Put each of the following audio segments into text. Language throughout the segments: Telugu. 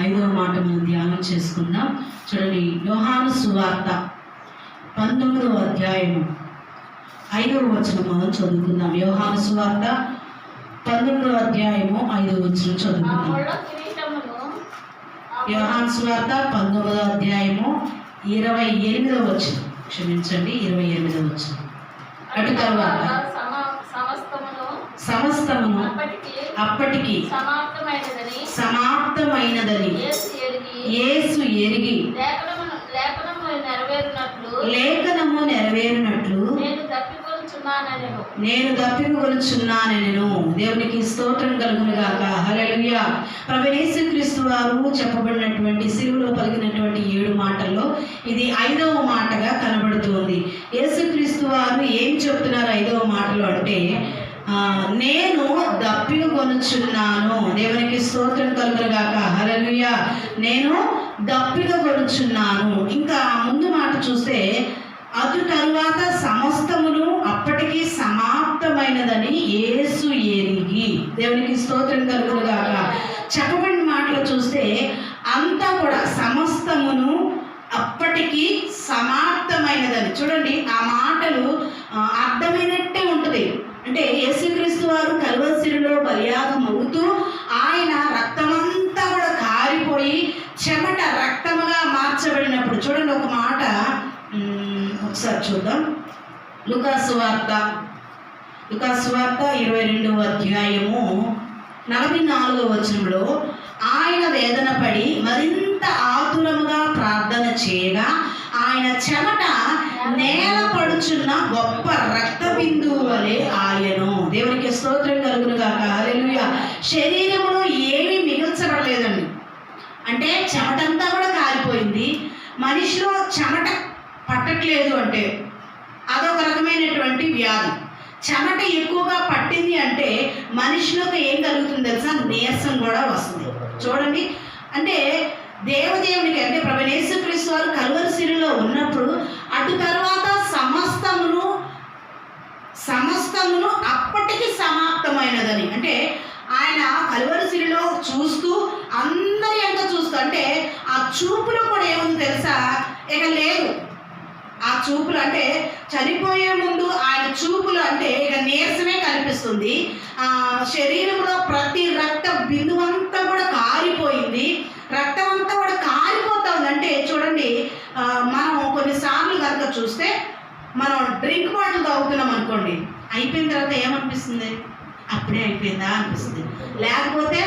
5వ మాట మనం ధ్యానం చేసుకుందాం. చూడండి, యోహాను సువార్త 19వ అధ్యాయము 5వ వచనం మనం చదువుకుందాం. యోహాను సువార్త 19వ అధ్యాయము 5వ వచనం చదువుకుందాం. యోహాను సువార్త 19వ అధ్యాయము 28వ వచనం, క్షమించండి 28వ వచనం. అటు తరువాత సమస్తమును అప్పటికి సమాప్తమైనదని యేసు ఎరిగి లేఖనము నెరవేరునట్లు నేను దప్పికొనుచున్నానెను. దేవునికి స్తోత్రం కలుగును గాక. హల్లెలూయా. ప్రభువైన యేసుక్రీస్తు వారు చెప్పబడినటువంటి సిలువలో పలికినటువంటి 7 మాటల్లో ఇది 5వ మాటగా కనబడుతుంది. యేసుక్రీస్తు వారు ఏం చెప్తున్నారు 5వ మాటలో అంటే, నేను దప్పిక కొనుచున్నాను. దేవునికి స్తోత్రం కలుగును గాక. హల్లెలూయా. నేను దప్పిక కొనుచున్నాను. ఇంకా ముందు మాట చూస్తే, అటు తరువాత సమస్తమును అప్పటికి సమాప్తమైనదని యేసు ఎరిగి. దేవునికి స్తోత్రం కలుగును గాక. చెప్పబడిన మాటలు చూస్తే అంతా కూడా సమస్తమును అప్పటికి సమాప్తమైనదని. చూడండి, ఆ మాటలు అర్థమైనట్టే ఉంటుంది. అంటే యేసుక్రీస్తు వారు కల్వరిశిలువలో బలియాగం అవుతూ ఆయన రక్తమంతా కూడా కారిపోయి చెమట రక్తముగా మార్చబడినప్పుడు, చూడండి ఒక మాట ఒకసారి చూద్దాం. లూకాసు వార్త 22వ అధ్యాయము 44వ వచనంలో, ఆయన వేదన పడి మరింత ఆతురముగా ప్రార్థన చేయగా ఆయన చెమట నేల పడుచున్న గొప్ప రక్త బిందువు వలె ఆయను. దేవునికి స్తోత్రం కలుగును గాక. హల్లెలూయా. శరీరములో ఏమీ మిగిల్చబడలేదండి. అంటే చెమటంతా కూడా కాలిపోయింది. మనిషిలో చెమట పట్టట్లేదు అంటే అదొక రకమైనటువంటి వ్యాధి. చెమట ఎక్కువగా పట్టింది అంటే మనిషిలోకి ఏం కలుగుతుంది తెలుసా? నీరసం కూడా వస్తుంది. చూడండి, అంటే దేవునికి అంటే ప్రభువైన యేసుక్రీస్తు వారు కల్వరిశిలువలో ఉన్నప్పుడు అటు తర్వాత సమస్తమును అప్పటికి సమాప్తమైనదని. అంటే ఆయన కల్వరిశిలువలో చూస్తూ అందరి ఎంత చూస్తూ, అంటే ఆ చూపులో కూడా ఏముంది తెలుసా? ఇక లేదు. ఆ చూపులు అంటే చనిపోయే ముందు ఆయన చూపులు అంటే ఇక నీరసమే కనిపిస్తుంది. శరీరంలో ప్రతి రక్త బిందువు అంతా కూడా కారిపోయింది. రక్తం అంతా కూడా కారిపోతుంది. అంటే చూడండి, మనం కొన్నిసార్లు కనుక చూస్తే, మనం డ్రింక్ బాటిల్ తాగుతున్నాం అనుకోండి, అయిపోయిన తర్వాత ఏమనిపిస్తుంది? అప్పుడే అయిపోయిందా అనిపిస్తుంది. లేకపోతే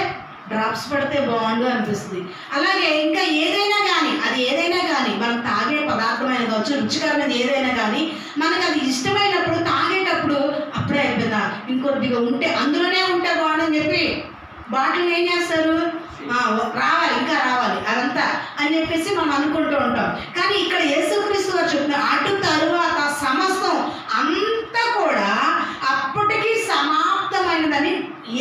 డ్రాప్స్ పడితే బాగుండు అనిపిస్తుంది. అలాగే ఇంకా ఏదైనా కానీ, అది ఏదైనా కానీ, మనం తాగే పదార్థమైన కావచ్చు, రుచికరమైనది ఏదైనా కానీ, మనకు అది ఇష్టమైనప్పుడు తాగేటప్పుడు అప్పుడే అయిపోయిందా, ఇంకొద్దిగా ఉంటే అందులోనే ఉంటే బాగుండని చెప్పి బాటిల్ ఏం చేస్తారు? రావాలి, ఇంకా రావాలి, అదంతా అని చెప్పేసి మనం అనుకుంటూ ఉంటాం. కానీ ఇక్కడ యేసుక్రీస్తు వారు చెప్తున్నారు, అటు తరువాత సమస్తం అంతా కూడా అప్పటికి సమాప్తమైనదని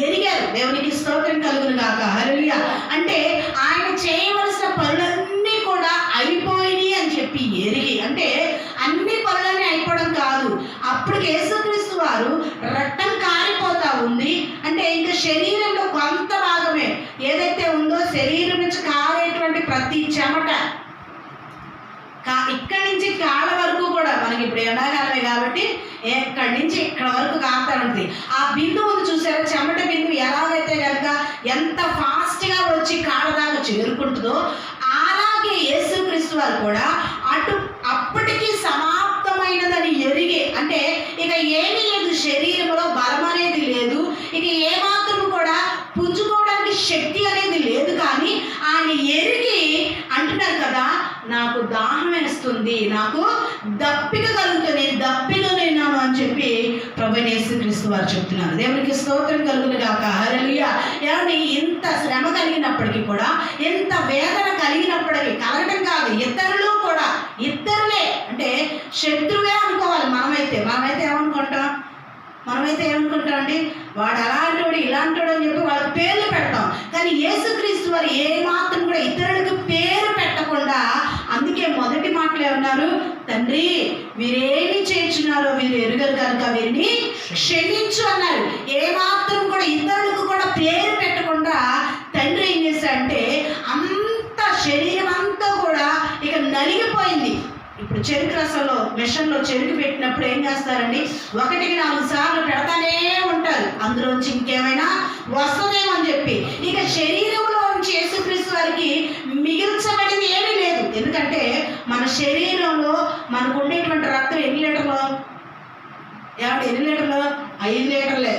ఎరిగారు. దేవునికి స్తోత్రం కలుగును గాక. హల్లెలూయా. అంటే ఆయన చేయవలసిన పనులన్నీ కూడా అయిపోయినాయి అని చెప్పి ఎరిగి, అంటే అన్ని పనులన్నీ అయిపోవడం కాదు, అప్పుడు యేసుక్రీస్తు వారు రక్తం కారిపోతా ఉంది. అంటే ఇంకా శరీరంలో కొంత భాగమే ఏదైతే ఉందో, శరీరం నుంచి కారేటువంటి ప్రతి చెమట ఇక్కడి నుంచి కాళ్ళ వరకు కూడా, మనకి ఇప్పుడు ఎండాకాలమే కాబట్టి ఇక్కడి నుంచి ఇక్కడ వరకు కారుతా ఉంటుంది. ఆ బిందువును చూసారా? చెమట బిందువు ఎలాగైతే కనుక ఎంత ఫాస్ట్గా వచ్చి కాళ్ళ దాకా చేరుకుంటుందో, అలాగే యేసుక్రీస్తు వారు కూడా అప్పటికి సమాప్తమైనదని ఎరిగి, అంటే ఇక ఏమీ లేదు, శరీరంలో బలం అనేది లేదు, ఇక ఏమాత్రం కూడా పుంజుకోవడానికి శక్తి అనేది లేదు. కానీ ఆయన ఎరిగి అంటున్నారు కదా, నాకు దాహం వేస్తుంది, నాకు దప్పిక కలుగుతుంది, నేను దప్పికనేనాను అని చెప్పి ప్రభువైన యేసుక్రీస్తు వారు చెప్తున్నారు. దేవునికి స్తోత్రం కలుగును గాక. హల్లెలూయా. ఏమండి, ఇంత శ్రమ కలిగినప్పటికీ కూడా, ఎంత వేదన కలిగినప్పటికీ, కలగటం కాదు, ఇద్దరులే అంటే శత్రువే అనుకోవాలి. మనమైతే ఏమనుకుంటాం అండి, వాడు అలాంటివాడు ఇలాంటివాడు అని చెప్పి వాళ్ళకి పేర్లు పెడతాం. కానీ యేసుక్రీస్తు వారు ఏమాత్రం కూడా ఇతరులకు పేరు పెట్టకుండా, అందుకే మొదటి మాటలు ఏమన్నారు? తండ్రి, వీరేమి చేర్చున్నారో వీరు ఎరుగరు కనుక వీరిని క్షమించు అన్నారు. ఏమాత్రం కూడా ఇతరులకు కూడా పేరు పెట్టకుండా తండ్రి ఏం చేశాడంటే నలిగిపోయింది. ఇప్పుడు చెరుకు రసంలో మిషన్లో చెరుకు పెట్టినప్పుడు ఏం చేస్తారండి, 1-4 సార్లు పెడతానే ఉంటారు, అందులోంచి ఇంకేమైనా వస్తుందేమో అని చెప్పి. ఇక శరీరంలో యేసుక్రీస్తు వారికి మిగిల్చబడింది ఏమీ లేదు. ఎందుకంటే మన శరీరంలో మనకు ఉండేటువంటి రక్తం ఎన్ని లీటర్లు? 5 లీటర్లే.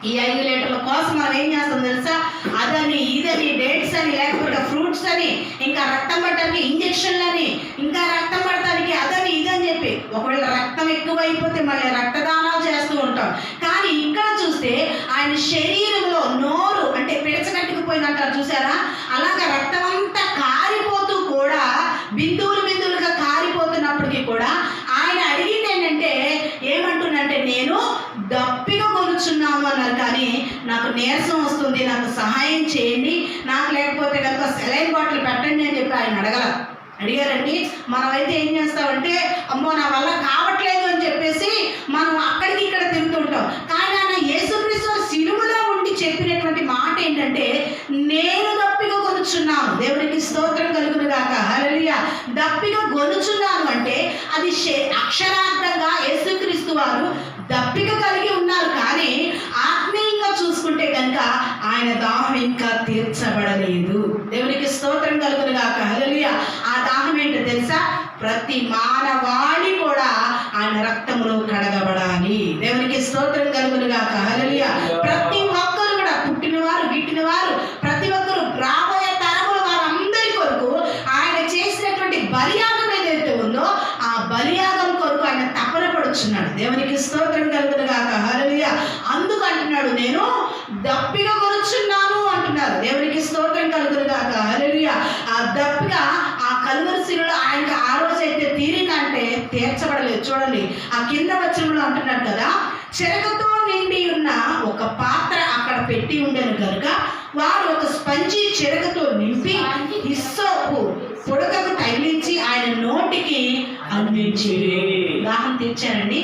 ఈ 5 లీటర్ల కోసం మనం ఏం చేస్తాం తెలుసా? అదని ఇదని డేట్స్ అని, లేకపోతే ఫ్రూట్స్ అని, ఇంకా రక్తం పడటానికి ఇంజక్షన్లని, ఇంకా రక్తం పడటానికి అదని ఇదని చెప్పి ఒకవేళ రక్తం ఎక్కువైపోతే మళ్ళీ రక్తదానాలు చేస్తూ ఉంటాం. కానీ ఇక్కడ చూస్తే ఆయన శరీరంలో నోరు అంటే పిడచగట్టుకుపోయిందంటారు చూసారా, అలాగా రక్తం అంతా కారిపోతూ కూడా బిందువులుగా కారిపోతున్నప్పటికీ కూడా ఆయన అడిగింది ఏంటంటే, ఏమంటుందంటే నేను దప్పిగా కొలుచున్నాము అన్నారు, కానీ నాకు నీరసం వస్తుంది, నాకు సహాయం చేయండి, నాకు లేకపోతే కనుక సెలైన్ బాటిల్ పెట్టండి అని చెప్పి ఆయన అడిగారండి. మనమైతే ఏం చేస్తామంటే అమ్మో నా వల్ల కావట్లేదు అని చెప్పేసి మనం అక్కడికి ఇక్కడ తిరుగుతుంటాం. కానీ ఆయన యేసుక్రీస్తు సిలువలో ఉండి చెప్పినటువంటి మాట ఏంటంటే, నేను దప్పిగా కొనుచున్నాను. దేవునికి స్తోత్రం కలుగును గాక, హల్లెలూయా. దప్పిగా కొనుచున్నాను అంటే అది అక్షరార్థంగా యేసుక్రీస్తు వారు దప్పిక కలిగి ఉన్నారు. కానీ ఆత్మీయంగా చూసుకుంటే కనుక ఆయన దాహం ఇంకా తీర్చబడలేదు. దేవునికి స్తోత్రం కలుగును గాక, హల్లెలూయా. ఆ దాహం ఏంటో తెలుసా? ప్రతి మానవాళి కూడా ఆయన రక్తంలో కడగబడాలి. దేవునికి స్తోత్రం కలుగును గాక, హల్లెలూయా. ప్రతి ఒక్కరు కూడా పుట్టినవారు గిట్టినవారు ప్రతి ఒక్కరు రాబోయే తరముల వారందరి కొరకు ఆయన చేసినటువంటి బలియాగం ఏదైతే ఉందో ఆ బలియాగం కొరకు ఆయన తపన పడుచున్నాడు. దేవునికి స్తోత్రం కలుగును గాక, హల్లెలూయా. అందుకు అంటున్నాడు నేను దప్పిగా కొనుచున్నాను అంటున్నారు. దేవునికి స్తోత్రం కలుగును గాక, హల్లెలూయా. ఆ దప్పిగా ఆ కలువరి శిలువలో ఆయనకి ఆ రోజు అయితే తీరిందంటే తీర్చబడలేదు. చూడండి ఆ కింద వచనంలో అంటున్నాడు కదా, చెరకుతో నిండి ఉన్న ఒక పాత్ర అక్కడ పెట్టి ఉండేను కనుక వారు ఒక స్పంజి చెరకుతో నింపి హిస్సోపు పొడకకు తగిలించి ఆయన నోటికి అందించి దాహం తీర్చారండి.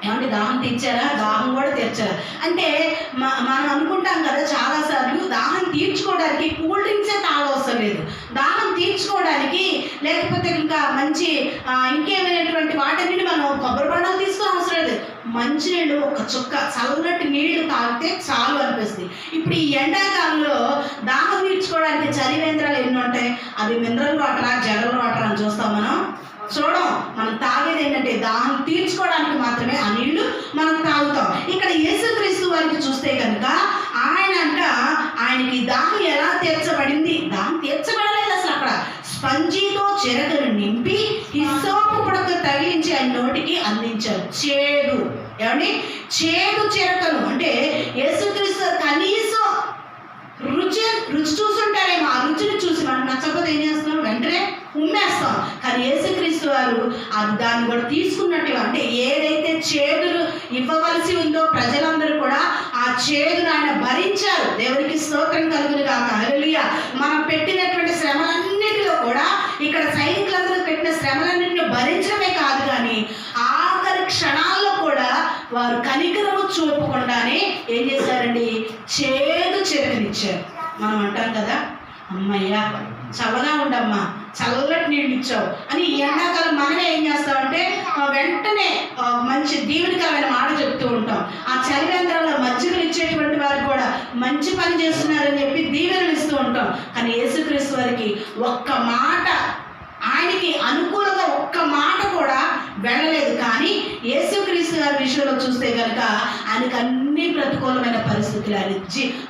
ఏమంటే దాహం తీర్చారా? దాహం కూడా తీర్చారా? అంటే మనం అనుకుంటాం కదా చాలాసార్లు దాహం తీర్చుకోవడానికి కూల్ డ్రింక్సే తాగవసరం లేదు. దాహం తీర్చుకోవడానికి లేకపోతే ఇంకా మంచి ఇంకేమైనటువంటి వాటిని మనం కొబ్బరి బండలు తీసుకోవడం అవసరం లేదు. మంచినీళ్ళు ఒక చుక్క చల్లటి నీళ్లు తాగితే చాలు అనిపిస్తుంది. ఇప్పుడు ఈ ఎండాకాలంలో దాహం తీర్చుకోవడానికి చలివేంద్రాలు ఎన్ని ఉంటాయి? అది మినరల్ వాటరా జనరల్ వాటర్ అని చూస్తాం మనం తాగేది ఏంటంటే దాహం తీర్చుకోవడానికి మాత్రమే ఆ నీళ్లు మనం తాగుతాం. ఇక్కడ యేసుక్రీస్తు వారికి చూస్తే కనుక ఆయనకి దాహం ఎలా తీర్చబడింది? దాహం తీర్చబడలేదు అసలు. అక్కడ స్పంజీతో చెరకను నింపి హిస్సోపు పొడక తగిలించి ఆయన నోటికి అందించారు. చేదు చెరకను అంటే యేసుక్రీస్తు కనీసం రుచి చూసుంటారేమో. ఆ రుచిని చూసి మనం నచ్చకపోతే ఏం చేస్తున్నాం? వెంటనే ఉమ్మేస్తాం. కానీ యేసుక్రీస్తు వారు దాన్ని కూడా తీసుకున్నట్టుగా అంటే ఏదైతే చేదులు ఇవ్వవలసి ఉందో ప్రజలందరూ కూడా ఆ చేదును ఆయన భరించారు. దేవునికి స్తోత్రం కలుగును గాక, హల్లెలూయా. మనం పెట్టినటువంటి శ్రమలన్నిటిలో కూడా ఇక్కడ సైనికులందరూ పెట్టిన శ్రమలన్నింటినీ భరించడమే కాదు, కానీ ఆఖరి క్షణాల్లో కూడా వారు కనికరము చూపకుండానే ఏం చేశారండి? చేదు చెరకనిచ్చారు. మనం అంటాం కదా, అమ్మయ్యా చల్లగా ఉండమ్మా, చల్లటి నీళ్ళు ఇచ్చావు అని. ఈ ఎండాకాలం మనమే ఏం చేస్తామంటే వెంటనే మంచి దీవెనకరమైన మాట చెప్తూ ఉంటాం. ఆ చలివేంద్రంలో మజ్జిగలు ఇచ్చేటువంటి వారు కూడా మంచి పని చేస్తున్నారని చెప్పి దీవెనలు ఇస్తూ ఉంటాం. కానీ యేసుక్రీస్తు వారికి ఒక్క మాట, ఆయనకి అనుకూలంగా ఒక్క మాట కూడా వెళ్ళలేదు. కానీ యేసుక్రీస్తు గారి విషయంలో చూస్తే కనుక ఆయనకు అన్ని ప్రతికూలమైన పరిస్థితులు, ఆయన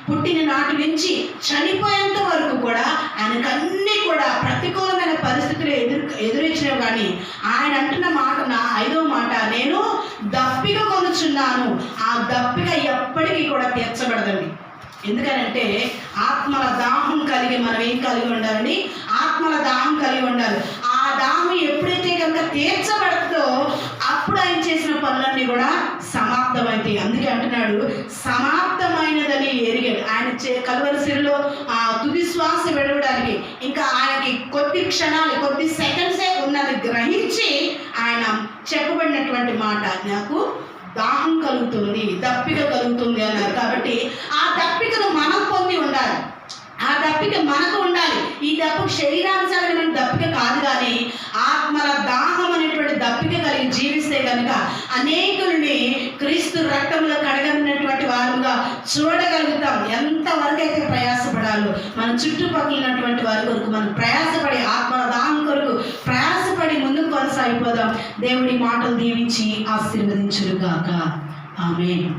పుట్టిన నాటి నుంచి చనిపోయేంత వరకు కూడా ఆయనకు అన్ని కూడా ప్రతికూలమైన పరిస్థితులు ఎదురించినవి. కానీ ఆయన అంటున్న మాట, నా 5వ మాట, నేను దప్పిక కొనుచున్నాను. ఆ దప్పిక ఎప్పటికీ కూడా తీర్చబడదండి. ఎందుకనంటే ఆత్మల దాహం కలిగి మనం ఏం కలిగి ఉండాలండి? ఆత్మల దాహం కలిగి ఉండాలి. ఆ దాహం ఎప్పుడైతే కనుక తీర్చబడుతుందో అప్పుడు ఆయన చేసిన పనులన్నీ కూడా సమాప్తమైతాయి. అందుకే అంటున్నాడు సమాప్తమైనదని ఎరిగాడు. ఆయన కలువరి శిలువలో ఆ తుది శ్వాస విడవడానికి ఇంకా ఆయనకి కొద్ది క్షణాలు, కొద్ది సెకండ్సే ఉన్నది గ్రహించి ఆయన చెప్పబడినటువంటి మాట, నాకు దాహం కలుగుతుంది, దప్పిక కలుగుతుంది అన్నారు. కాబట్టి ఆ దప్పికను మనం పొంది ఉండాలి. ఆ దప్పిక మనకు ఉండాలి. ఈ దప్పిక శరీరానుసారమైన దప్పిక దప్పిక కాదు, కానీ ఆత్మల దాహం అనేటువంటి దప్పిక కలిగి జీవిస్తే కనుక అనేకుల్ని క్రీస్తు రక్తంలో కడగనటువంటి వారుగా చూడగలుగుతాం. ఎంతవరకు అయితే ప్రయాసపడాలో మన చుట్టుపక్కల ఉన్నటువంటి వారి కొరకు మనం ప్రయాసపడి, ఆత్మల దాహం కొరకు ప్రయాసపడి ముందుకు కొనసాగిపోదాం. దేవుడి మాటలు దీవించి ఆశీర్వదించుగాక. ఆమేన్.